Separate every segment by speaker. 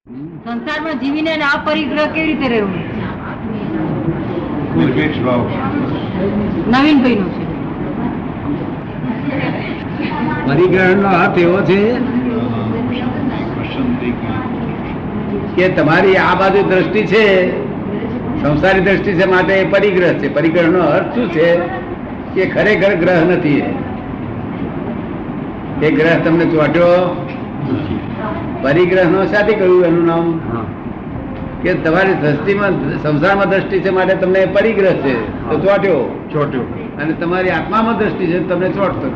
Speaker 1: સંસારમાં જીવીને અપરિગ્રહ કેવી રીતે રહેવું? નવીનભાઈ નું છે
Speaker 2: પરિગ્રહ નો અર્થ એવો છે કે તમારી આ બાજુ દ્રષ્ટિ છે, સંસારી દ્રષ્ટિ છે, માટે એ પરિગ્રહ છે. પરિગ્રહ નો અર્થ શું છે કે ખરેખર ગ્રહ નથી. એ ગ્રહ તમને ચોટ્યો. પરિગ્રહ નો સાથે કહ્યું એનું નામ કે તમારી દ્રષ્ટિમાં સંસારમાં દ્રષ્ટિ છે માટે તમને પરિગ્રહ છે તો ચોટ્યો, અને તમારી આત્મામાં દ્રષ્ટિ છે તમને ચોટતો.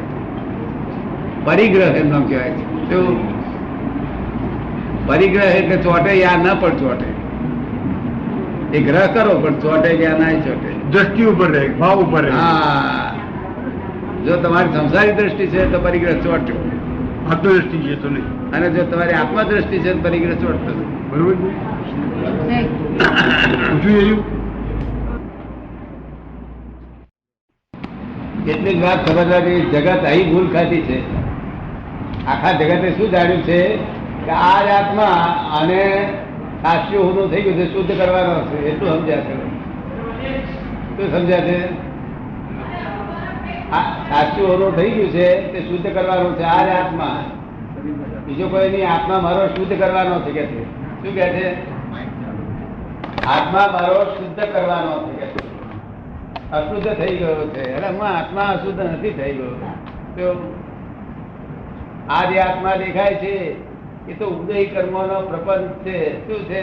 Speaker 2: પરિગ્રહ એમ નામ કહેવાય છે. પરિગ્રહ એટલે ચોટે યા ન પણ ચોટે. એ ગ્રહ કરો પણ ચોટે યા ના ચોટે.
Speaker 3: દ્રષ્ટિ ઉપર રહે, ભાવ ઉપર રહે.
Speaker 2: હા, જો તમારી સંસારી દ્રષ્ટિ છે તો પરિગ્રહ ચોટ્યો,
Speaker 3: આત્મદ્રષ્ટિ છે તો નહીં.
Speaker 2: અને જો તમારી આત્મા દ્રષ્ટિ છે તો પરિગ્રહ ચોટતો.
Speaker 3: બરોબર
Speaker 2: કેટલીક વાત સમજવાની. જગત અહીં ભૂલ ખાતી છે. આખા જગતે શું જાણ્યું છે કે આ જ આત્મા અને સાચું હોનું થઈ ગયું છે, શુદ્ધ કરવાનો છે, એટલું સમજ્યા છે. શું સમજ્યા છે? સાચું હોનું થઈ ગયું છે તે શુદ્ધ કરવાનું છે. આ જ આત્મા, બીજો કોઈ નહીં. આત્મા મારો શુદ્ધ કરવાનો છે કે છે. શું કે છે? આત્મા મારો શુદ્ધ કરવાનો છે કે છે. અશુદ્ધ થઈ ગયો છે. અરે આત્મા અશુદ્ધ નથી થઈ ગયો. તો આ જે આત્મા દેખાય છે એ તો ઉદય કર્મો નો પ્રપંચ છે. શું છે?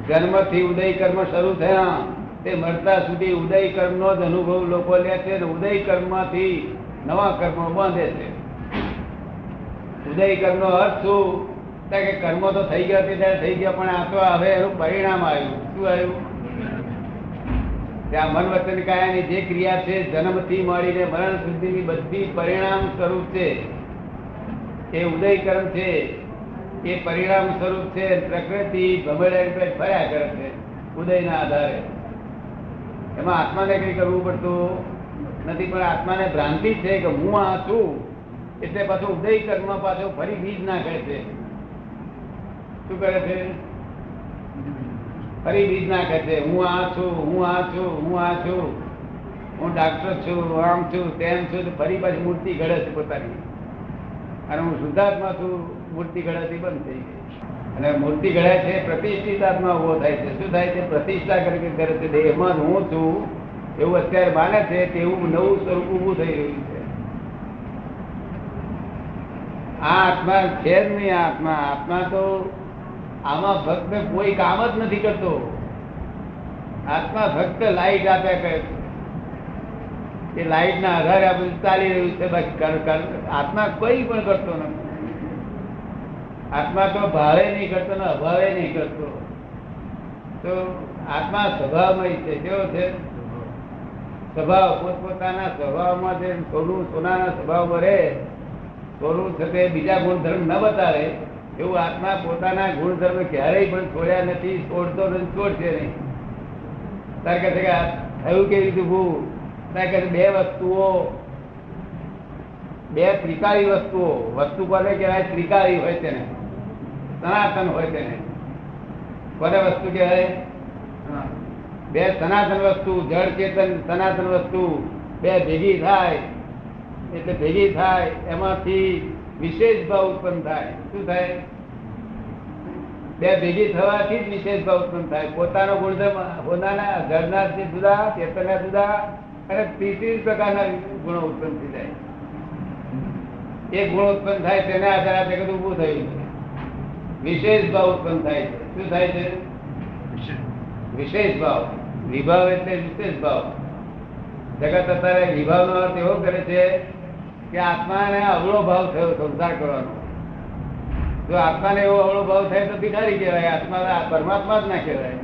Speaker 2: જન્મ થી ઉદય કર્મ શરૂ થયા તે મરતા સુધી ઉદય કર્મ નો જ અનુભવ લોકો લે છે. ઉદય કર્મ થી નવા કર્મો બાંધે છે. ઉદય કર્મ નો અર્થ શું? કે કર્મો તો થઈ ગયા ત્યારે થઈ ગયા, પણ આ તો હવે એનું પરિણામ આવ્યું. શું આવ્યું? ત્યાં મન વચન કાયાની જે ક્રિયા છે જન્મથી મળીને મરણ સુધીની બધી પરિણામ સ્વરૂપ છે. એ ઉદય કર્મ છે, એ પરિણામ સ્વરૂપ છે. પ્રકૃતિ ભમેડા ફર્યા કરે છે ઉદયના આધારે. એમાં આત્માને કઈ કરવું પડતું નથી, પણ આત્માને ભ્રાંતિ છે કે હું આ છું, એટલે પાછું ઉદય કર્મ પાછો ફરી બીજ નાખે છે. શું કરે છે? ફરી બીજ નાખે છે. હું આ છું, હું આ છું, હું આ છું, હું ડાક્ટર છું, આમ છું, તેમ છું. ફરી પાછી મૂર્તિ ઘડે છે પોતાની. અને હું શુદ્ધાત્મા છું, મૂર્તિ ઘડાતી બંધ થઈ ગઈ. અને મૂર્તિ ઘડાય છે પ્રતિષ્ઠિત આત્મા ઉભો થાય છે. શું થાય છે? પ્રતિષ્ઠા કરી કરે છે. દેહમાં હું છું એવું અત્યારે માને છે, તેવું નવું સ્વરૂપ ઉભું થઈ રહ્યું છે. આ આત્મા છે જ નહીં. આત્મા તો આમાં ભક્ત કોઈ કામ જ નથી કરતો. આત્મા ભક્ત લાઈટ આપ્યા કરે છે. એ લાઈટ ના આધારે આ બધું ચાલી રહ્યું છે. બાકી આત્મા કોઈ પણ કરતો નથી. આત્મા તો ભાવે નહીં કરતો ને અભાવે નહીં કરતો. તો આત્મા સ્વભાવમય છે. કેવો છે? સ્વભાવ. પોતપોતાના સ્વભાવમાં જે સોનાના સ્વભાવમાં રહે, સોનું છે તે બીજા ગુણધર્મ ન બતાવે, એવું આત્મા પોતાના ગુણધર્મ ક્યારેય પણ છોડ્યા નથી, છોડતો નથી, છોડશે નહીં. તાર કહે છે કે થયું કેવી રીતે ઉભું? તાર કહે છે બે વસ્તુઓ, બે ત્રિકાળી વસ્તુઓ. વસ્તુ કોને કહેવાય? ત્રિકાળી હોય તેને, સનાતન હોય તેને. કોને વસ્તુ કહેવાય? બે સનાતન વસ્તુ, જળ ચેતન સનાતન વસ્તુ બે ભેગી થાય એટલે ભેગી થાય એમાંથી વિશેષ ભાવ ઉત્પન્ન થાય. શું થાય? બે ભેગી થવાથી જ વિશેષ ભાવ ઉત્પન્ન થાય. પોતાનો ગુણધર્મ પોતાના જળના જુદા, ચેતનના જુદા, અને 30 પ્રકારના ગુણો ઉત્પન્ન થઈ જાય. એ ગુણ ઉત્પન્ન થાય તેને આધારે આ જગત ઉભું થયું છે. વિશેષ ભાવ ઉત્પન્ન થાય છે. શું થાય છે? વિશેષ ભાવ. વિભાવ એટલે વિશેષ ભાવ. જગત અત્યારે વિભાવનો અર્થ એવો કરે છે કે આત્માને અવળો ભાવ થયો સંસાર કરવાનો. જો આત્માને એવો અવળો ભાવ થાય તો ભિખારી કહેવાય. આત્મા પરમાત્મા જ ના કહેવાય.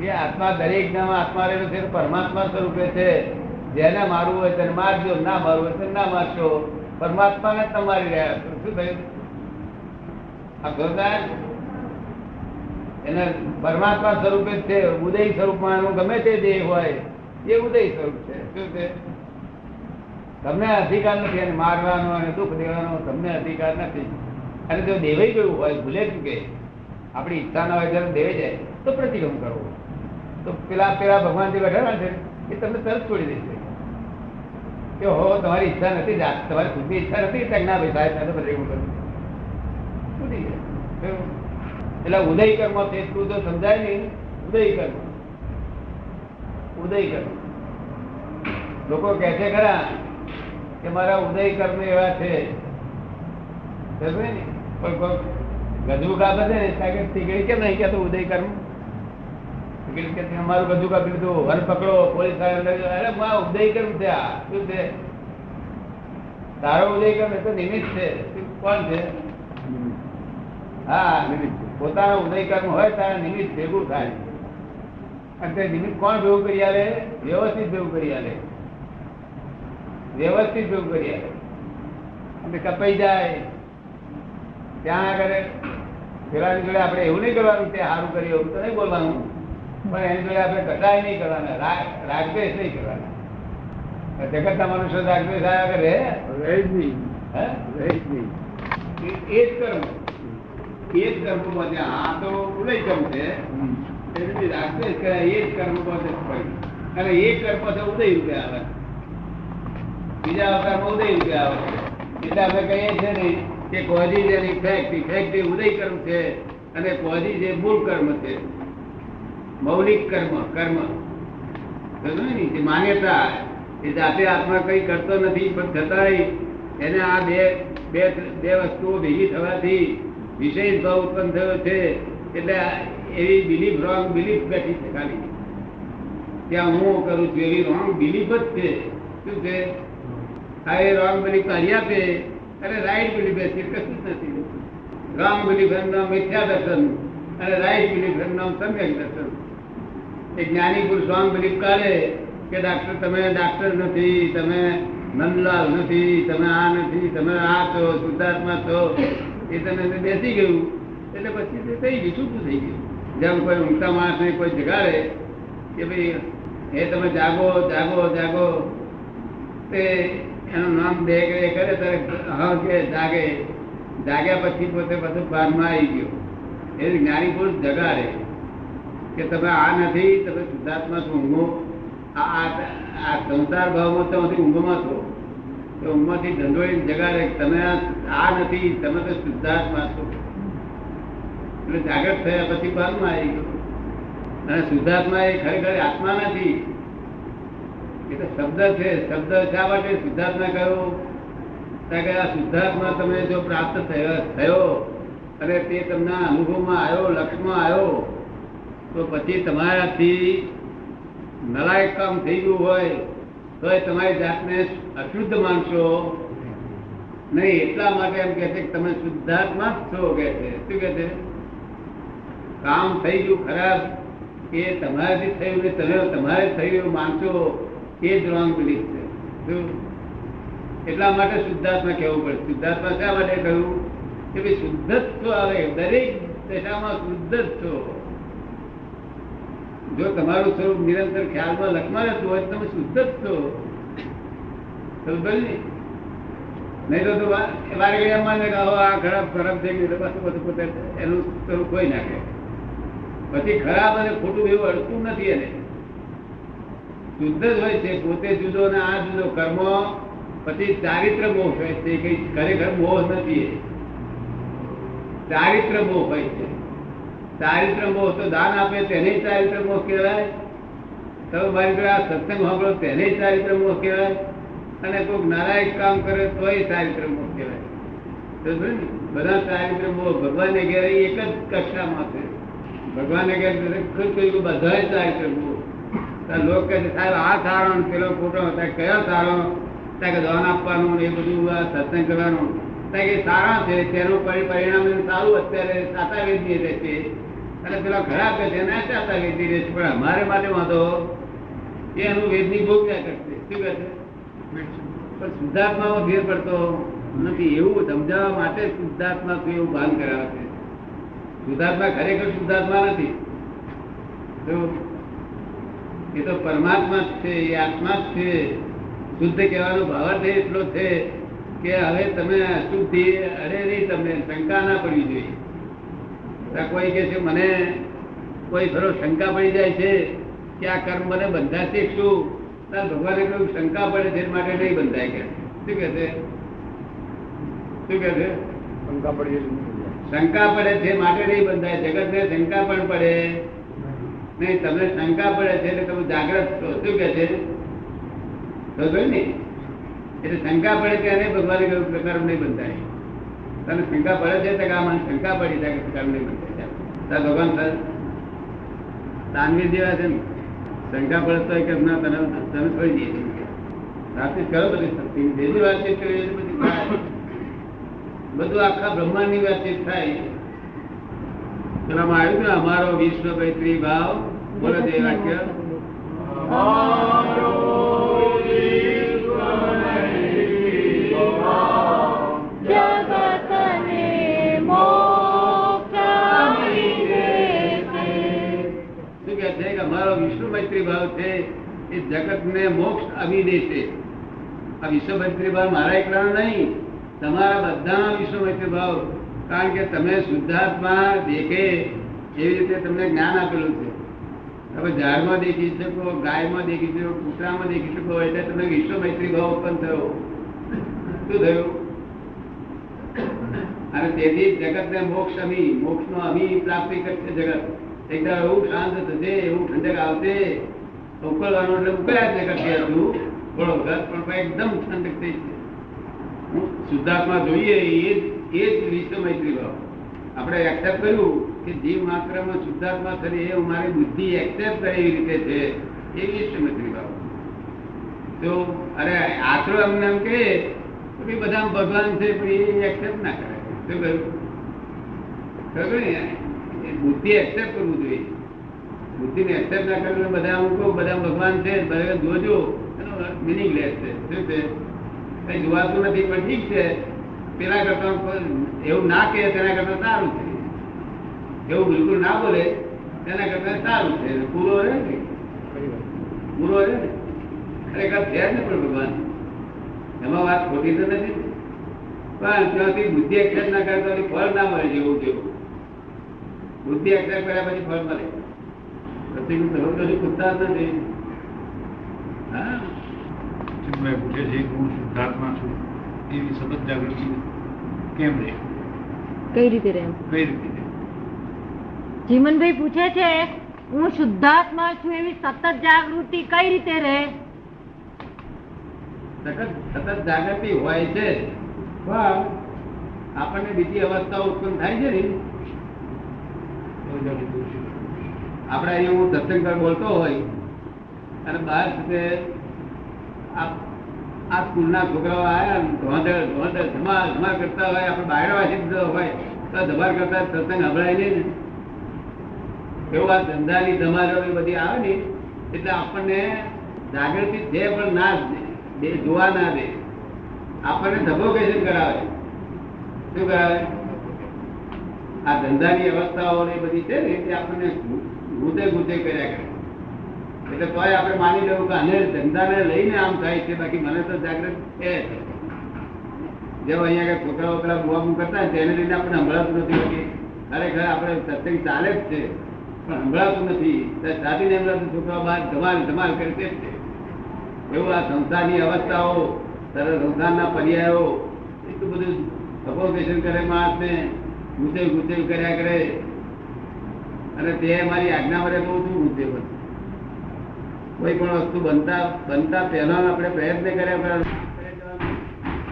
Speaker 2: એ આત્મા દરેક નામ આત્મા રહેલો છે, પરમાત્મા સ્વરૂપે છે. જેને મારવું હોય તેને મારજો, ના મારવું હોય તેને ના મારશો. પરમાત્માને તમારી રહ્યા. શું થયું? આ જોરદાર. એને પરમાત્મા સ્વરૂપે જ છે. ઉદય સ્વરૂપમાં એનું ગમે તે દેહ હોય એ ઉદય સ્વરૂપ છે. શું છે? તમને અધિકાર નથી એને મારવાનો અને દુઃખ દેવાનો. તમને અધિકાર નથી. અને જો દેવાઈ ગયું હોય, ભૂલે ચૂકે આપણી ઈચ્છા ના હોય જ્યારે દેવાઈ જાય તો પ્રતિક્રમ કરવો. તો પેલા ભગવાન જે બેઠા છે એ તમને તરત છોડી દેશે કે હો તમારી ઈચ્છા નથી, તમારી ખુદની ઈચ્છા નથી કે ના ભાઈ સાહેબ તો પ્રતિક્રમ કરવું છૂટી જાય. એટલે ઉદય કર્મ છે એટલું તો સમજાય નહીં. ઉદય કર્મ લોકો કહે છે ખરા કે મારા ઉદય કર્મ એવા છે, પણ ગજુ કાપે છે ને તીકડી કેમ નહીં કહેતો ઉદય કર્મ? અમારું ગજુ કાપી લીધું, વન પકડો, પોલીસ અરે ઉદય કર્મ છે. આ શું છે? તારો ઉદય કર્મ એ તો નિમિત્ત છે. કોણ છે? હા, પોતાનો ઉદય કર્મ હોય તારે નિમિત્ત ભેગું થાય. અને તે નિમિત્ત કોણ ભેગું કરી આલે? વ્યવસ્થિત ભેગું કરી આલે. અને કપાઈ જાય ત્યાં આગળ પેલાની જોડે આપણે એવું નહીં કરવાનું તે સારું કર્યું એવું તો નહીં બોલવાનું, પણ એની જોડે આપણે કટાય નહીં કરવાના, રાગદ્વેષ નહીં કરવાના. જગતના મનુષ્ય રાગદ્વેષ આગળ રહે જ નહીં. એ જ કર્મ આ તો ઉદય કર્મ છે. રાગદ્વેષ કરાય એ જ કર્મ પાસે અને એ કર્મ પાસે ઉદય રૂપે આવે, બીજા અવતારમાં ઉદય રૂપે આવે. એટલે અમે કહીએ છીએ ને કે કોઝી જે ઇફેક્ટ ઉદય કર્મ છે અને કોઝી જે મૂળ કર્મ છે, મૌલિક કર્મ જે માન્યતા એ જાતે આત્મા કઈ કરતો નથી, પણ છતાંય એને આ બે વસ્તુઓ ભેગી થવાથી વિશેષ ભાવ ઉત્પન્ન થયો છે. એટલે એવી રોંગ બિલીફ બેઠી છે. ખાલી ત્યાં હું કરું છું એવી રોંગ બિલીફ જ છે. શું છે? આ એ રોંગ બિલીફ કાઢી આપે અને રાઈટ બિલીફ બેસી કશું જ નથી. રોંગ બિલીફ એનું નામ મિથ્યા દર્શન અને રાઈટ બિલીફ એનું નામ સમ્યક દર્શન. એક જ્ઞાની પુરુષ રોંગ બિલીફ કાઢે કે તમે ડાક્ટર નથી, તમે નંદલાલ નથી, તમે આ નથી, તમે આ છો, શુદ્ધાત્મા છો, એ તમે બેસી ગયું એટલે પછી તે થઈ ગયું, છૂટું થઈ ગયું. જેમ કોઈ ઊંઘતા માણસને કોઈ જગાડે કે ભાઈ એ તમે જાગો જાગો જાગો, તે એનું નામ દે કરે ત્યારે હા કે જાગ્યા પછી પોતે બધું ભાનમાં આવી ગયો. એ જ્ઞાની પુરુષ જગાડે કે તમે આ નથી, તમે શુદ્ધાત્મા છો, ઊંઘો આ સંસાર ભાવમાં તો ઊંઘમાં છો, તો ઊંઘમાંથી ઢંઢોળી જગાડે તમે આ નથી, તમે તો શુદ્ધાત્મા છો. એટલે જાગૃત થયા પછી ભાનમાં આવી ગયો. અને શુદ્ધાત્મા એ ખરેખર આત્મા નથી, એ તો શબ્દ છે. શબ્દ શા માટે શુદ્ધાત્મા કહ્યું? કારણ કે આ શુદ્ધાત્મા તમે જો પ્રાપ્ત થયો અને તે તમને અનુભવમાં આવ્યો, લક્ષમાં આવ્યો, તો પછી તમારાથી નલાયક કામ થઈ ગયું હોય તો તમારી જાતને અશુદ્ધ માનશો નહીં. એટલા માટે એમ કે છે કે તમે શુદ્ધાત્મા જ છો કે છે. શું કે છે? કામ થઈ ગયું ખરાબ એ તમારાથી થયું ને તમે તમારે થયું એવું માનશો, એ જ રોંગ બિલીફ છે. શું? એટલા માટે શુદ્ધાત્મા કહેવું પડે. શુદ્ધાત્મા શા માટે કહ્યું? કે ભાઈ શુદ્ધ જ છો, આવે દરેક દશામાં શુદ્ધ જ છો. જો તમારું સ્વરૂપ નિરંતર ખ્યાલમાં લખમાં રહેતું હોય તમે શુદ્ધ જ છો. નહીં તો વારે ઘડી માને કે આ ખરાબ થઈ ગયું પાછું બધું પોતે એનું સ્વરૂપ કોઈ નાખે. પછી ખરાબ અને ખોટું એવું અડતું નથી. એને શુદ્ધ જ હોય છે, પોતે જુદો ને આ જુદો. કર્મ પછી ચારિત્ર મોહ હોય છે, કઈ ખરેખર મોહ નથી. ચારિત્ર મોહ હોય છે. ચારિત્ર મોહ તો દાન આપે તેને ચારિત્ર મોહ કહેવાય. તો મારી જોડે આ સત્સંગ સાંભળો તેને ચારિત્ર મોહ કહેવાય. અને કોઈક નારાયક કામ કરે તોય ચારિત્ર મોહ કહેવાય. બધા ચારિત્ર મોહ ભગવાનને ઘેર એક જ કક્ષામાં છે. ભગવાનને ઘેર બધા ચારિત્ર મોહ. લોકો કહે છે સાહેબ આ સારો પેલો ખોટો, કયો સારો? ત્યાં કે દાન આપવાનું એ બધું સત્સંગ કરવાનું ત્યાં કે સારા છે, તેનું પરિણામ સારું અત્યારે સાતા વેચી રહેશે. અને પેલા ખરાબ છે એને સાતા વેચી રહેશે. પણ અમારે માટે વાંધો એનું વેદની ભોગવ્યા કરશે. શું કહે છે? પણ શુદ્ધાત્મામાં ફેર પડતો નથી. એવું સમજાવવા માટે શુદ્ધાત્મા શું એવું ભાન કરાવે છે. શુદ્ધાત્મા ખરેખર શુદ્ધાત્મા નથી. એ તો પરમાત્મા જ છે, એ આત્મા જ છે. શુદ્ધ કહેવાનો ભાવાર્થ એટલો છે કે હવે તમે અશુદ્ધિ અરે નહીં, તમને શંકા ના પડવી જોઈએ. કોઈ કે છે મને કોઈ ખરો શંકા પડી જાય છે કે આ કર્મ મને બંધાશે શું? ભગવાને કહ્યું શંકા પડે છે માટે નહીં બંધાય. કે શું કે છે? શું કે છે?
Speaker 3: શંકા પડી
Speaker 2: શંકા પડે છે માટે નહીં બંધાય. જગત ને શંકા પણ પડે નહીં. તમને શંકા પડે છે એટલે તમે જાગ્રત છો. શું કે છે? ને એટલે શંકા પડે ત્યારે ભગવાને કહ્યું કર્મ નહીં બંધાય. તને શંકા પડે છે તો મને શંકા પડી જાય કે કર્મ નહીં બંધાય. ભગવાન તાનવીર જેવા છે ને, શંકા પડે તો કે ના તને છોડી દઈએ વાતચીત કરો. બધી શક્તિ જેવી વાતચીત કરી બધી થાય. બધું આખા બ્રહ્માંડ ની વાતચીત થાય. પેલામાં આવ્યું ને અમારો વિશ્વ મૈત્રી ભાવ. બોલો તે વાક્ય. અમારો વિશ્વ મૈત્રી ભાવ છે એ જગત ને મોક્ષ આવી દેશે. આ વિશ્વ મૈત્રી ભાવ મારા એકલાનો નહીં, તમારા બધાનો વિશ્વ મૈત્રી ભાવ. કારણ કે તમે શુદ્ધાત્મા દેખે એવી રીતે તમને જ્ઞાન આપેલું છે. તમે ઝાડમાં દેખી શકો, ગાયમાં દેખી શકો, કૂતરામાં દેખી શકો, એટલે તમને વિશ્વ મૈત્રી ભાવ ઉત્પન્ન થયો. શું થયું? અને તેથી જગત ને મોક્ષ અમી, મોક્ષ નો અમી પ્રાપ્તિ કરશે. જગત એકદમ એવું શાંત થશે, એવું ઠંડક આવશે. ઉકળવાનું એટલે ઉકળ્યા જ કરશે હતું થોડો વખત, પણ એકદમ ઠંડક થઈ છે. શુદ્ધાત્મા જોઈએ એ જ વિશ્વ મૈત્રી ભાવ. આપણે એક્સેપ્ટ કર્યું કે જીવ માત્રમાં શુદ્ધાત્મા થશે એ મારી બુદ્ધિ એક્સેપ્ટ કરે એવી રીતે છે, એ વિશ્વ મૈત્રી ભાવ. તો અરે આશરો અમને એમ કહે તો બધા ભગવાન છે પણ એ એક્સેપ્ટ ના કરે. શું કહ્યું? ખબર ને, બુદ્ધિ એક્સેપ્ટ કરવું જોઈએ. બુદ્ધિ ને એક્સેપ્ટ ના કરવું બધા હું કહું બધા ભગવાન છે બધા જોજો એનો મિનિંગલેસ છે. શું છે? કઈ જોવાતું નથી પણ ઠીક છે. પેલા કરતા એવું ના કહે તેના કરતા સારું છે. એવું બિલકુલ ના બોલે તેના કરતા સારું છે. પૂરો રહે ને, પૂરો રહે ને. ખરેખર છે ને પણ ભગવાન એમાં વાત ખોટી તો નથી. પણ ત્યાંથી બુદ્ધિ એક્સેપ્ટ ના કરતા ફળ ના મળે જેવું જેવું. બુદ્ધિ એક્સેપ્ટ કર્યા પછી ફળ મળે. પછી પૂછતા જ નથી. હા,
Speaker 3: પૂછે છે હું શુદ્ધાત્મા છું એવી સતત જાગૃતિ કેમ રહે?
Speaker 1: કઈ રીતે રહે?
Speaker 3: કઈ રીતે?
Speaker 1: જીવનભાઈ પૂછે છે હું શુદ્ધાત્મા છું એવી સતત જાગૃતિ કઈ રીતે રહે?
Speaker 2: સતત જાગૃતિ હોય છે પણ આપણને બીજી અવસ્થાઓ ઉત્પન્ન થાય છે ને. આપણે અહીંયા હું સત્સંગ બોલતો હોય અને બહાર સુધી આ સ્કૂલના છોકરાઓ આવ્યા ધમાલ કરતા હોય, આપણે બહાર વાંચી હોય તો ધમાલ કરતા સત્સંગ સંભળાય નહીં ને. એવું આ ધંધાની ધમાલો બધી આવે ને એટલે આપણને જાગૃતિ છે પણ ના જોવા ના દે. આપણને સફોકેશન કરાવે. શું કરાવે? આ ધંધાની અવસ્થાઓ બધી છે ને એ આપણને ગુતે કર્યા કરે. એટલે તોય આપણે માની લેવું કે આને ધંધાને લઈને આમ થાય છે, બાકી મને તો જાગૃત છે. જેવો અહીંયા છોકરાઓ પેલા બુઆ કરતા તેને લઈને આપણે સંભળાતું નથી. બાકી ખરેખર આપણે સત્સંગ ચાલે જ છે પણ સંભળાતું નથી. સાધીને એમ લાગતું છોકરાઓ બહાર ધમાલ કરે તે જ છે. એવું આ સંસારની અવસ્થાઓ, સરળ સંસારના પર્યાયો એટલું બધું સફોકેશન કરે, માણસને ગુચે કર્યા કરે. અને તે મારી આજ્ઞા વડે બહુ શું ગુચે. કોઈ પણ વસ્તુ બનતા પહેલા આપણે પ્રયત્ન કર્યા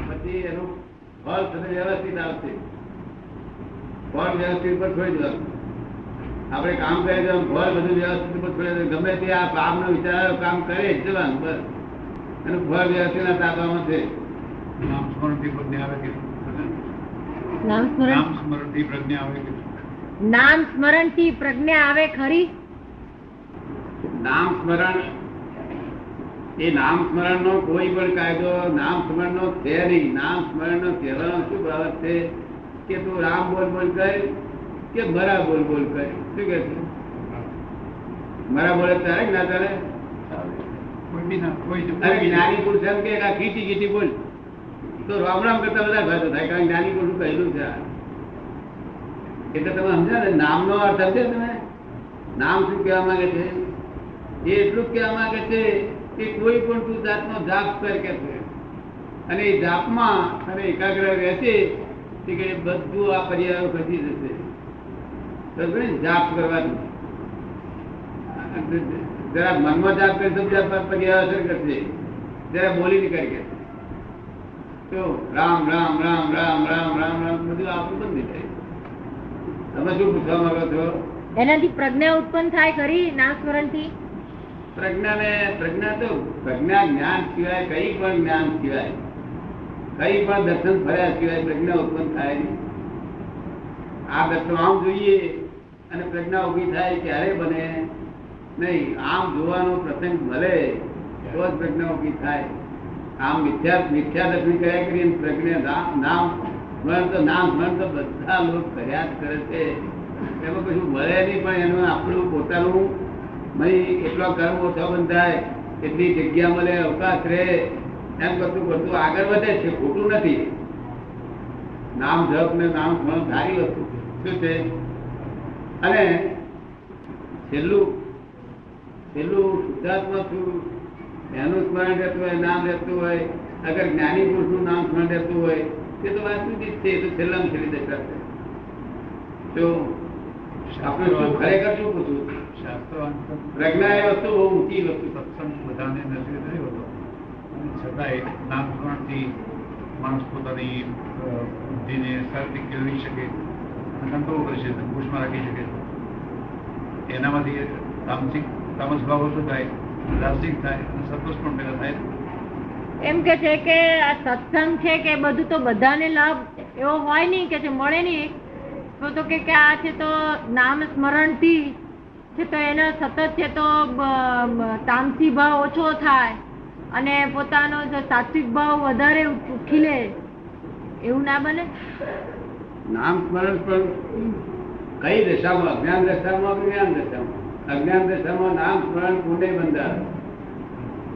Speaker 2: પછી એનું ફળ વ્યવસ્થિત આવશે. ફળ વ્યવસ્થિત પર છોડી દેવાનું. આપણે કામ કરી દેવાનું, ફળ બધું વ્યવસ્થિત પર છોડી દેવાનું. ગમે તે આ કામનો વિચાર કામ કરે જ જવાનું બસ. એનું ફળ વ્યવસ્થિત ના તાબામાં છે.
Speaker 3: નામ સ્મરણથી પ્રજ્ઞા આવે કે
Speaker 1: નામ
Speaker 3: સ્મરણથી પ્રજ્ઞા આવે કે
Speaker 1: નામ સ્મરણ થી પ્રજ્ઞા આવે ખરી?
Speaker 2: નામ સ્મરણ એ નામ સ્મરણ નો કોઈ પણ કાયદો નામ સ્મરણ નો છે નહીં. નામ સ્મરણ નો કહેવાનો શું બાબત છે કે તું રામ બોલ કર કે મરા બોલ કર. શું કે છે? મરા બોલે તારે ના તારે?
Speaker 3: કોઈ બી ના કોઈ
Speaker 2: અરે જ્ઞાની પુરુષ એમ કે ખીચી બોલ તો રામ રામ કરતા વધારે ફાયદો થાય, કારણ કે જ્ઞાની પુરુષ કહેલું છે. એટલે તમે સમજ્યા ને, નામનો અર્થ સમજે તમે? નામ શું કહેવા માંગે છે? એ એટલું જ કહેવા માંગે છે કે કોઈ પણ તું જાતનો જાપ કર કે છે, અને એ જાપમાં તને એકાગ્ર રહેશે કે બધું આ પર્યાયો ખસી જશે. જાપ કરવાનું જરા મનમાં જાપ કરી સમજ્યા પર્યાય અસર કરશે, જરા બોલી નીકળી કે તો રામ રામ રામ રામ રામ રામ રામ બધું આપણું બંધ થાય. તમે શું પૂછવા માંગો છો?
Speaker 1: એનાથી પ્રજ્ઞા ઉત્પન્ન થાય ખરી નામસ્મરણથી?
Speaker 2: પ્રજ્ઞા તો પ્રજ્ઞા જ્ઞાન સિવાય કઈ પણ જ્ઞાન સિવાય કઈ પણ દર્શન ફર્યા સિવાય પ્રજ્ઞા ઉત્પન્ન થાય નહીં. આ દર્શન આમ જોઈએ અને પ્રજ્ઞા ઉભી થાય ક્યારે બને નહીં. આમ જોવાનો પ્રસંગ મળે તો જ પ્રજ્ઞા ઉભી થાય. આમ મિથ્યા દર્શન કર્યા કરીએ પ્રજ્ઞા નામ સ્મરણ તો બધા લોકો કર્યા જ કરે છે. એમાં કશું મળે નહીં, પણ એનું આપણું પોતાનું એટલો કર્મ ઓછો બંધાય, એટલી જગ્યા મળે, અવકાશ રહે, એમ કરતું કરતું આગળ વધે છે. ખોટું નથી. નામ જપ ને નામ સ્મરણ સારી વસ્તુ શું છે. અને છેલ્લું શુદ્ધાત્મા છું એનું સ્મરણ રહેતું હોય, નામ રહેતું હોય, અગર જ્ઞાની પુરુષનું નામ સ્મરણ રહેતું હોય તે તો વાસ્તવિક છે. એ તો છેલ્લામાં છેલ્લી દશા છે. તો આપણે શું ખરેખર શું પૂછવું? પ્રજ્ઞા એ વસ્તુ બહુ ઊંચી વસ્તુ.
Speaker 3: સત્સંગ બધાને નસીબ નથી હોતો, છતાંય નામ સ્મરણથી માણસ પોતાની બુદ્ધિને સારી કેળવી શકે અને કંટ્રોલ કરી શકે, અંકુશમાં રાખી શકે. એનામાંથી તામસ ભાવ ઓછો થાય, રાસિક થાય અને સંતોષ પણ પેદા થાય.
Speaker 1: એમ કે છે કે આ સત્સંગ છે કે બધું તો બધાને લાભ એવો હોય નહીં કે છે, મળે નહીં. તો કે આ છે તો નામ સ્મરણથી છે તો એનો સતત છે તો તામસી ભાવ ઓછો થાય અને પોતાનો સાત્વિક ભાવ વધારે ખીલે, એવું ના બને?
Speaker 2: નામ સ્મરણ પણ કઈ દશામાં? અજ્ઞાન દશામાં, જ્ઞાન દશામાં. અજ્ઞાન દશામાં નામ સ્મરણ કુંડે બંધારે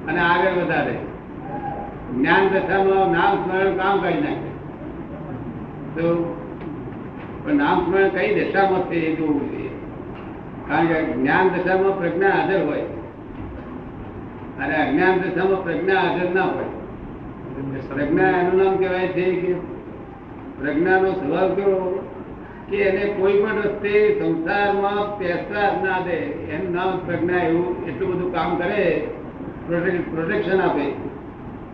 Speaker 2: અને આગળ વધારે. જ્ઞાન દશામાં નામ સ્મરણ કામ કરી નાખે. તો પણ નામ સ્મરણ કઈ દશામાં છે એ જોવું જોઈએ. કારણ કે જ્ઞાન દશામાં પ્રજ્ઞા હાજર હોય અને અજ્ઞાન દશામાં પ્રજ્ઞા હાજર ના હોય. પ્રજ્ઞા એનું નામ કહેવાય છે કે પ્રજ્ઞાનો સ્વભાવ કેવો કે એને કોઈ પણ રસ્તે સંસારમાં પેસા ના દે. એનું નામ પ્રજ્ઞા. એવું એટલું બધું કામ કરે, પ્રોટેક્શન આપે,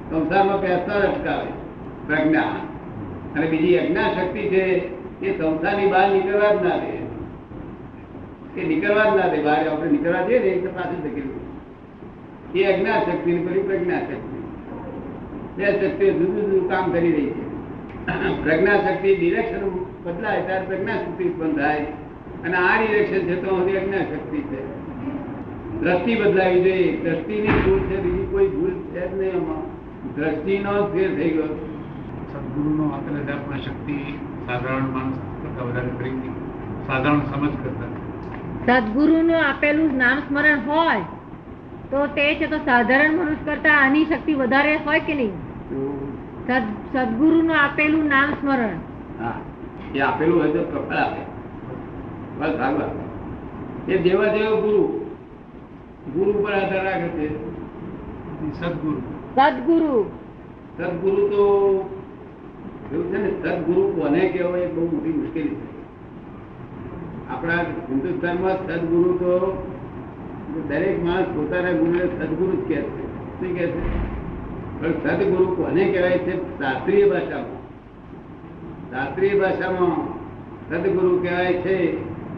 Speaker 2: સંસારમાં પેસા અટકાવે પ્રજ્ઞા. અને બીજી અજ્ઞા શક્તિ છે એ સંસારની બહાર નીકળવા જ ના દે. એ નીકળવા જ ના દે બહાર. આપણે નીકળવા જઈએ ને તો પાછું ધકેલું. એ અજ્ઞા શક્તિ ને પછી પ્રજ્ઞા શક્તિ, બે શક્તિઓ જુદું જુદું કામ કરી રહી છે. પ્રજ્ઞા શક્તિ ડિરેક્શન બદલાય ત્યારે પ્રજ્ઞા શક્તિ ઉત્પન્ન થાય, અને આ ડિરેક્શન છે તો હજી અજ્ઞા શક્તિ છે. દ્રષ્ટિ બદલાવી જોઈએ. દ્રષ્ટિની ભૂલ છે, બીજી કોઈ ભૂલ છે જ નહીં. એમાં દ્રષ્ટિનો ફેર થઈ ગયો.
Speaker 3: સદગુરુનો આપેલા જાતમાં શક્તિ સાધારણ માણસ કરતા વધારે કરી, સાધારણ સમજ કરતા.
Speaker 1: સદગુરુનું આપેલું નામ સ્મરણ હોય તો તે છે તો સાધારણ મનુષ્ય કરતા આની શક્તિ વધારે હોય કે નહીં? સદગુરુનું આપેલું નામ સ્મરણ,
Speaker 2: હા, એ આપેલું હોય તો પ્રફળ આપે, બસ સારું આપે. એ જેવા જેવો ગુરુ પર આધાર રાખે છે.
Speaker 3: સદગુરુ
Speaker 2: તો એવું છે ને, સદગુરુ કોને કહેવો એ બહુ મોટી મુશ્કેલી છે. આપણા હિન્દુસ્તાનમાં સદગુરુ તો દરેક માણસ પોતાના ગુરુને સદગુરુ જ કહે છે. શું કહે છે? પણ સદગુરુ કોને કહેવાય છે? શાસ્ત્રીય ભાષામાં સદગુરુ કહેવાય છે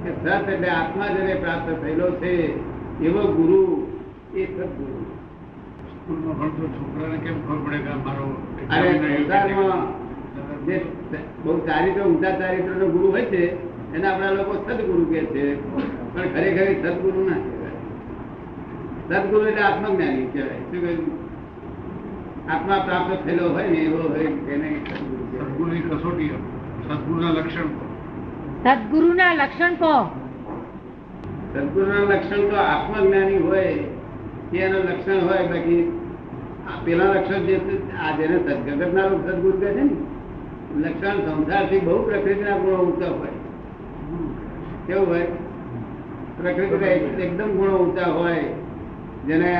Speaker 2: કે સત એટલે આત્મા જેને પ્રાપ્ત થયેલો છે એવો ગુરુ એ સદગુરુ.
Speaker 3: સ્કૂલમાં ભણતો છોકરાને કેમ ખબર પડે કે મારો
Speaker 2: સંસારમાં જે બહુ ચારિત્ર ઊંચા ચારિત્ર નો ગુરુ હોય છે એને આપણા લોકો સદગુરુ કહે છે, પણ ખરેખર સદગુરુ ના કહેવાય. સદગુરુ એટલે આત્મજ્ઞાની કહેવાય. શું કહ્યું? આત્મા પ્રાપ્ત થયેલો હોય ને એવો હોય એને
Speaker 3: સદગુરુની કસોટી, સદગુરુના લક્ષણ.
Speaker 1: સદગુરુના લક્ષણ કહો.
Speaker 2: સદગુરુના લક્ષણ તો આત્મજ્ઞાની હોય એનું લક્ષણ હોય. બાકી પેલા લક્ષણ જે આ જેને જગતના લોકો સદગુરુ કહે છે ને, લક્ષણ સંસારથી બહુ પ્રકૃતિના ગુણો ઊંચા હોય. કેવું હોય? પ્રકૃતિના એકદમ ગુણો ઊંચા હોય, જેને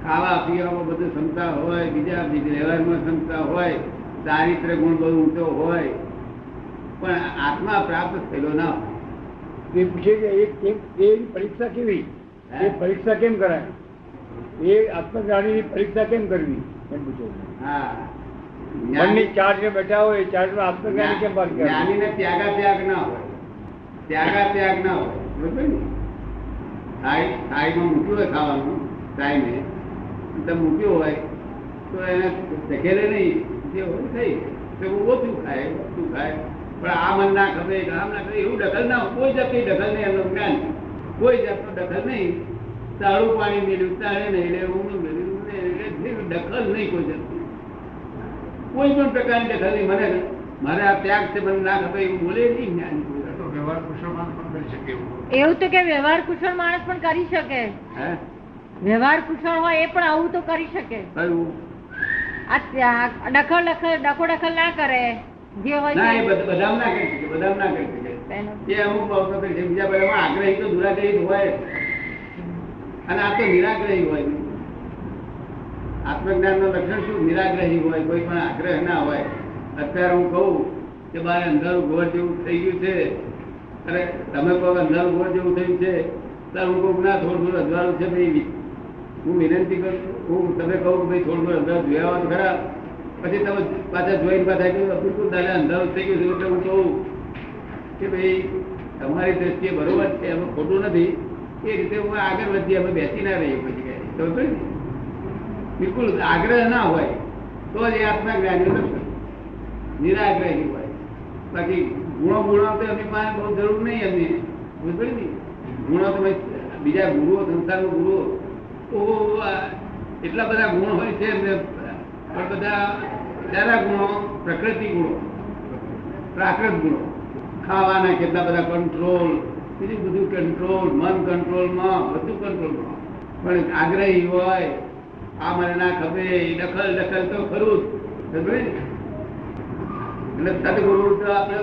Speaker 2: ખાવા પીવામાં બધું ક્ષમતા હોય, બીજા વ્યવહારમાં ક્ષમતા હોય, ચારિત્ર ગુણ બહુ ઊંચો હોય, પણ આત્મા પ્રાપ્ત થયેલો ના હોય.
Speaker 4: એ પૂછે કે એ પરીક્ષા કેવી, એ પરીક્ષા કેમ કરાય, એ આત્મજ્ઞાની પરીક્ષા કેમ કરવી એમ પૂછે.
Speaker 2: હા,
Speaker 4: મનની ચાર જે બેઠા હોય એ ચાર આત્મજ્ઞાની કેમ પાર કરે?
Speaker 2: જ્ઞાનીને ત્યાગ ના હોય, ત્યાગ ના હોય. બરોબર ને? થાળીમાં મૂક્યું હોય ખાવાનું, ટાઈમે મૂક્યું હોય તો એને ધકેલે નહીં, જે હોય થઈ તો ઓછું ખાય, ઓછું ખાય. પણ આ મન ના ખબર, આમ ના ખબર, એવું દખલ ના હોય. કોઈ જાતની દખલ નહીં. એમનું જ્ઞાન કોઈ જાતનો દખલ નહીં. તાળું પાણી મેળવ્યું તારે નહીં, એટલે ઊંડું મેળવ્યું દખલ નહીં કોઈ જાતની, કોઈ પણ પ્રકારની દખલ નહીં. મને મારે આ ત્યાગ છે, મને ના ખબર એવું બોલે નહીં જ્ઞાન.
Speaker 3: તો વ્યવહાર કુશળ માણસ પણ કરી શકે એવું.
Speaker 1: એવું તો કે વ્યવહાર કુશળ માણસ પણ કરી શકે.
Speaker 2: હે
Speaker 1: વ્યવહાર કુશળ હોય એ પણ આવું તો કરી શકે.
Speaker 2: કયું?
Speaker 1: આ ડખો દખલ ના કરે, જે હોય
Speaker 2: ના,
Speaker 1: તે.
Speaker 2: એ બધામાં ના કરી શકે, બધામાં ના કરી શકે. એ અમુક બાબતો કરી શકે. બીજા બધામાં આગ્રહી તો દુરાગ્રહી હોય, અને આ તો નિરાગ્રહી હોય. આત્મજ્ઞાન નું લક્ષણ શું? નિરાગ્રહી હોય, કોઈ પણ આગ્રહ ના હોય. અત્યારે હું કહું કે બારે અંધારું ઘોર જેવું થઈ ગયું છે, અરે તમે કહો અંધારું ઘોર જેવું થયું છે, ત્યારે હું કહું ના થોડું થોડું અજવાળું છે ભાઈ, હું વિનંતી કરું, હું તમે કહું કે ભાઈ થોડું થોડું અંધારું જોયા આવવાનું ખરા, પછી તમે પાછા જોઈને પાછા કહ્યું બિલકુલ દાદા અંધારું થઈ ગયું છે, એટલે હું કહું કે ભાઈ તમારી દ્રષ્ટિએ બરોબર છે, એમાં ખોટું નથી. એ રીતે હું આગળ વધીએ, અમે બેસી ના રહીએ કોઈ જગ્યાએ. ખબર ને? બિલકુલ આગ્રહ ના હોય તો જ એ આત્મજ્ઞાની લક્ષણ. નિરાગ્રહી હોય. બાકી ગુણો તો એમની પાસે બહુ જરૂર નહીં. એમની બરોબર ને? ગુણો તમે બીજા ગુરુઓ, સંસારના ગુરુઓ એટલા બધા ગુણ હોય છે એમને, પણ બધા સારા ગુણો, પ્રકૃતિ ગુણો, પ્રાકૃત ગુણો, ખાવાના કેટલા બધા કંટ્રોલ, બીજું બધું કંટ્રોલ, મન કંટ્રોલમાં, બધું કંટ્રોલમાં. પણ આગ્રહી હોય, આ મને ના ખબર, દખલ તો ખરું જ. એટલે સદગુરુ તો આપણે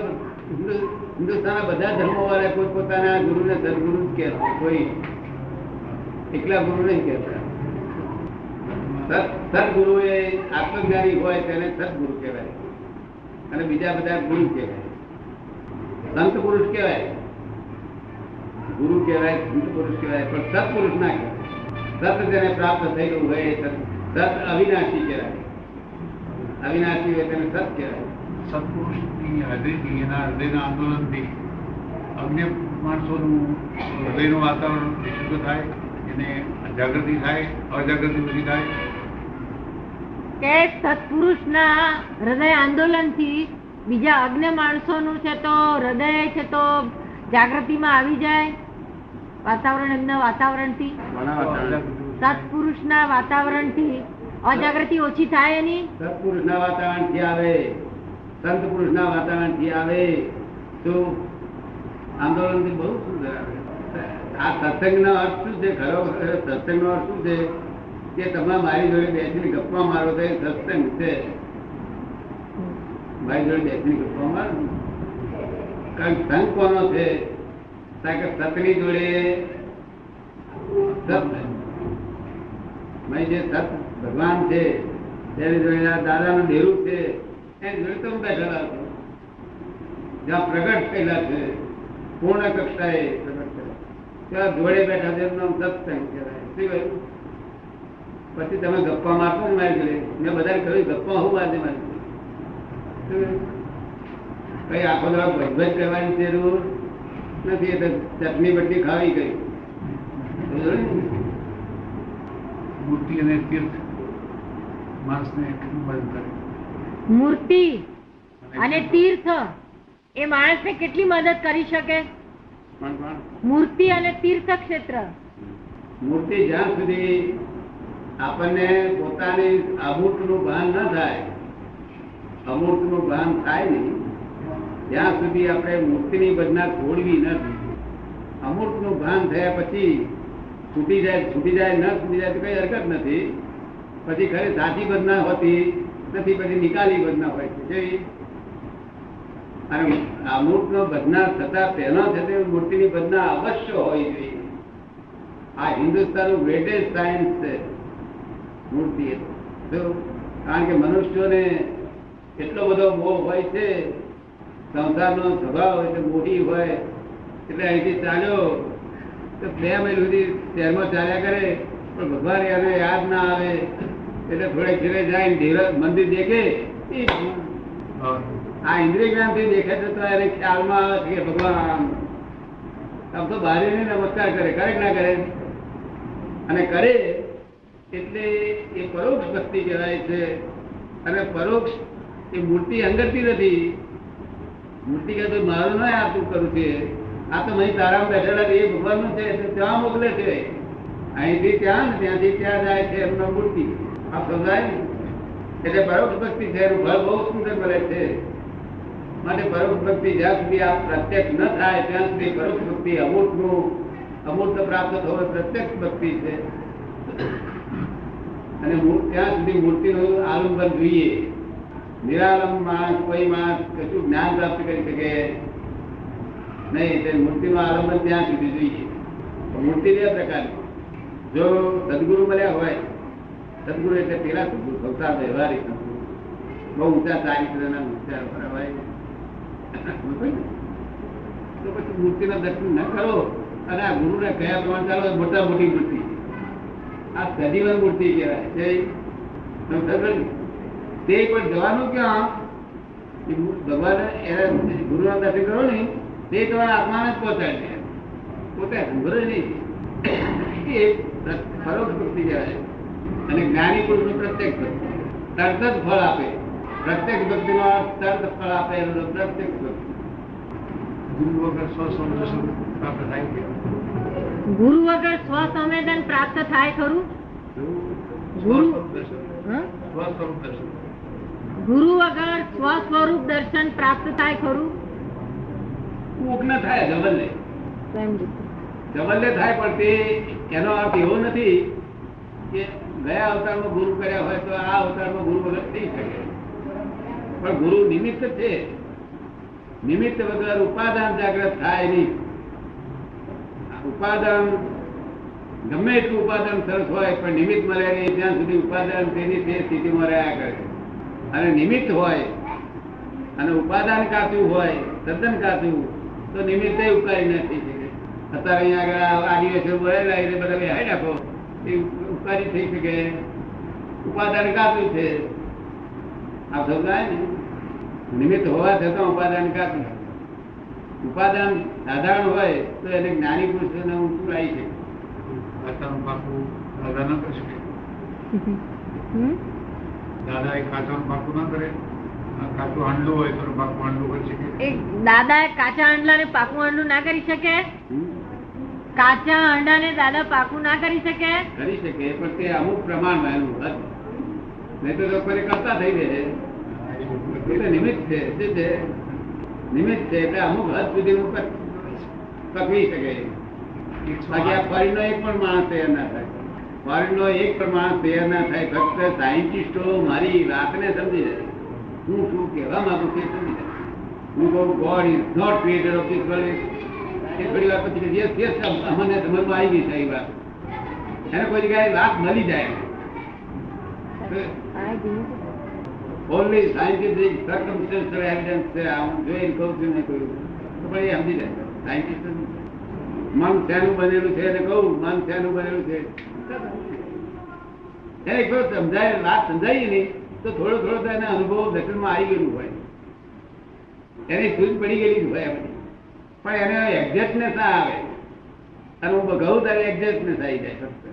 Speaker 2: હિન્દુસ્તાનના બધા ધર્મો વાળા કોઈ પોતાના ગુરુને સદગુરુ જ કહેવાય, કોઈ એકલા ગુરુ નહીં કહેતા. સદગુરુ એ આત્મજ્ઞાની હોય તેને સદગુરુ કહેવાય, અને બીજા બધા ગુરુ કહેવાય. સંત પુરુષ કહેવાય, ગુરુ કહેવાય, સંત પુરુષ કહેવાય, પણ સત્પુરુષ ના કહેવાય. સત જેને પ્રાપ્ત થયેલું હોય સત અવિનાશી કહેવાય. અવિનાશી હોય તેને સત કહેવાય.
Speaker 3: સત્પુરુષની હાજરીથી, એના હૃદયના આંદોલનથી અન્ય માણસોનું હૃદયનું વાતાવરણ વિશુદ્ધ થાય, એને જાગૃતિ થાય, અજાગૃતિ ઓછી થાય.
Speaker 1: કે સત્પુરુષના હૃદય આંદોલનથી બીજા અજ્ઞ માણસોનું છે તો હૃદય છે તો જાગૃતિમાં આવી જાય, વાતાવરણ એમના વાતાવરણથી, સત્પુરુષના વાતાવરણથી અજાગૃતિ ઓછી થાય એની.
Speaker 2: સત્પુરુષના વાતાવરણથી આવે, સંત પુરુષના વાતાવરણથી આવે તો આંદોલનથી બહુ સુંદર આવે. આ સત્સંગનો અર્થ શું છે? ખરો સત્સંગનો અર્થ શું છે? કે તમે મારી જોડે બેસીને ગપ્પા મારો તો એ સત્સંગ છે. મારી જોડે બેસીને ગપ્પા મારો, કારણ સંગ કોનો છે? કારણ કે સતની જોડે જે સત ભગવાન છે તેની જોડે દાદાનું ડેરું છે, એની જોડે તમે બેઠેલા છો. જ્યાં પ્રગટ થયેલા છે, પૂર્ણ કક્ષાએ પ્રગટ થયેલા, ત્યાં જોડે બેઠા છે, એમનો સત્સંગ કહેવાય. શું કહ્યું? પછી તમે ગપ્પા મારશો ને મારી જોડે, મેં બધાને કહ્યું ગપ્પા હું વાંચે મારી કઈ આખો દાડો ભજભજ કરવાની જરૂર નથી. એટલે ચટણી બટની ખાવી ગઈ.
Speaker 3: મૂર્તિ અને તીર્થ માણસને કેટલું મદદ કરે.
Speaker 1: મૂર્તિ અને તીર્થ એ માણસને કેટલી મદદ કરી શકે? મૂર્તિ અને તીર્થ ક્ષેત્ર.
Speaker 2: મૂર્તિ જ્યાં સુધી આપણને પોતાની અમૂર્તનું ભાન ન થાય, અમૂર્તનું ભાન થાય નહીં ત્યાં સુધી આપણે મૂર્તિની બદના છોડવી નથી. અમૂર્તનું ભાન થયા પછી છૂટી જાય ન છૂટી જાય તો કઈ હરકત નથી, પછી ખરી સાચી બદના હોતી નથી, પછી નિકાલી બદના હોય છે. કેવી? અને આ મૂર્તનો બદના થતા પહેલા છે તે મૂર્તિની બદના અવશ્ય હોવી જોઈએ. આ હિન્દુસ્તાનનું ગ્રેટેસ્ટ સાયન્સ છે મૂર્તિ. કારણ કે મનુષ્યોને એટલો બધો મોહ હોય છે, સંસારનો સ્વભાવ એટલે મોહી હોય, એટલે અહીંથી ચાલ્યો તો 2 માઇલ સુધી શહેરમાં ચાલ્યા કરે, પણ ભગવાન એને યાદ ના આવે એટલે થોડે ઘેરે જાય મંદિર દેખે. આ ઇન્દ્રિય જ્ઞાન થી દેખે છે તો એને ખ્યાલમાં આવે છે કે ભગવાન. આમ તો બહાર નમસ્કાર કરે, કરે ના કરે? અને કરે એટલે એ પરોક્ષ ભક્તિ કહેવાય છે. અને પરોક્ષ એ મૂર્તિ અંગતથી નથી. મૂર્તિ કે મારું નહીં આ તું કરું છે, આ તો અહીં તારામાં બેઠેલા એ ભગવાનનું છે, ત્યાં મોકલે છે. અહીંથી ત્યાં ને ત્યાંથી ત્યાં જાય છે એમનો મૂર્તિ. આ સમજાય ને? એટલે પરોક્ષ ભક્તિ છે, એનું ફળ બહુ સુંદર મળે છે. માટે પરોક્ષ ભક્તિ જ્યાં સુધી આ પ્રત્યક્ષ ન થાય ત્યાં સુધી પરોક્ષ ભક્તિ અમૂર્ત પ્રાપ્ત થવો પ્રત્યક્ષ ભક્તિ છે. અને ત્યાં સુધી મૂર્તિનું આલંબન જોઈએ. નિરાલંબ માણસ કોઈ માણસ કશું જ્ઞાન પ્રાપ્ત કરી શકે નહીં. તે મૂર્તિનું આલંબન ત્યાં સુધી જોઈએ. મૂર્તિ 2 પ્રકારની. જો સદગુરુ મળ્યા હોય, સદગુરુ એટલે પેલા સદગુરુ સંસાર વ્યવહારિક સદગુરુ, બહુ ઊંચા ચારિત્રના વિચાર હોય તો પછી મૂર્તિના દર્શન ન કરો અને આ ગુરુને કયા પ્રમાણે ચાલો. મોટા મોટી મૂર્તિ, આ સજીવન મૂર્તિ કહેવાય. તે પણ જવાનું ક્યાં? ભગવાન ગુરુના દર્શન કરો ને તે તમારા આત્માને જ પહોંચાડે, પોતે સાંભળે નહીં. એ પરોક્ષ ભક્તિ કહેવાય. અને જ્ઞાની પુરુષનું પ્રત્યક્ષ ભક્તિ તરત જ ફળ આપે. પ્રત્યક્ષ ભક્તિનો તરત ફળ આપે પ્રત્યક્ષ ભક્તિ.
Speaker 3: ગુરુ વગર સ્વસંવેદન પ્રાપ્ત થાય છે.
Speaker 1: ગુરુ વગર સ્વસંવેદન પ્રાપ્ત થાય ખરું? ગુરુ ગુરુ વગર સ્વસ્વરૂપ દર્શન પ્રાપ્ત થાય ખરું?
Speaker 2: કોક ન થાય, જબલ્લે થાય. પણ તે એનો અર્થ એવો નથી કે ગયા અવતારમાં ગુરુ કર્યા હોય તો આ અવતારમાં ગુરુ વગર થઈ શકે. પણ ગુરુ નિમિત્ત છે. નિમિત્ત વગર ઉપાદાન જાગ્રત થાય નહીં. ઉપાદાન ગમે એટલું ઉપાદાન સરસ હોય પણ નિમિત્ત મળે નહીં ત્યાં સુધી ઉપાદાન તેની તે સ્થિતિમાં રહ્યા કરે. અને નિમિત્ત હોય અને ઉપાદાન કાચું હોય, તદ્દન કાચું, તો નિમિત્તે ઉપકારી ન થઈ શકે. અત્યારે અહીંયા આગળ આદિવાસીઓ બોલેલા એટલે બધા બેહાઈ નાખો, એ ઉપકારી થઈ શકે. ઉપાદાન કાચું છે. આ સમજાય ને? નિમિત્ત હોવા છતાં ઉપાદાન કાચું. ઉપાદાન સાધારણ હોય તો એને જ્ઞાની પુરુષોને ઊંચું આવી શકે.
Speaker 3: કાચાનું પાકું દાદા ન કરી શકે. દાદા એ કાચાનું પાકું ના કરે. કાચું હાંડલું હોય તો પાકું હાંડલું કરી શકે.
Speaker 1: દાદા દાદા હાંડાને પાકું હાંડલું ના કરી શકે? કાચા હાંડાને દાદા પાકું ના કરી શકે?
Speaker 2: કરી શકે, પણ તે અમુક પ્રમાણમાં એનું હદ. નહીં તો લોકોને કરતા થઈ જાય. એટલે નિમિત્ત છે, શું છે? નિમિત્ત છે. એટલે અમુક હદ સુધી પકવી શકે. બાકી આ ફોરીનો એક પણ માણસ તૈયાર ના થાય. ફોરીનો એક પણ માણસ તૈયાર ના થાય. ફક્ત સાયન્ટિસ્ટો મારી વાતને સમજી જાય. હું શું કહેવા માંગુ છું સમજી જાય. હું કહું God is not creator of this world. એ થોડી વાર પછી યસ યસ અમને સમજમાં આવી ગઈ છે એ વાત. એને કોઈ જગ્યાએ વાત મળી જાય. ઓનલી સાયન્ટિફિક સર્કમસ્ટન્શિયલ એવિડન્સ છે. આમ જોઈને કહું છું ને કહ્યું તો પણ એ સમજી જાય. સાયન્ટિસ્ટ મન શેનું બનેલું છે એને કહું મન શેનું બનેલું છે એને કહું સમજાય. વાત સમજાવીએ ને તો થોડો થોડો એને અનુભવ દર્શનમાં આવી ગયેલું હોય, એની સૂઝ પડી ગયેલી જ હોય બધી. પણ એને એક્ઝેક્ટનેસ ના આવે. અને હું કહું ત્યારે એક્ઝેક્ટનેસ આવી જાય ફક્ત.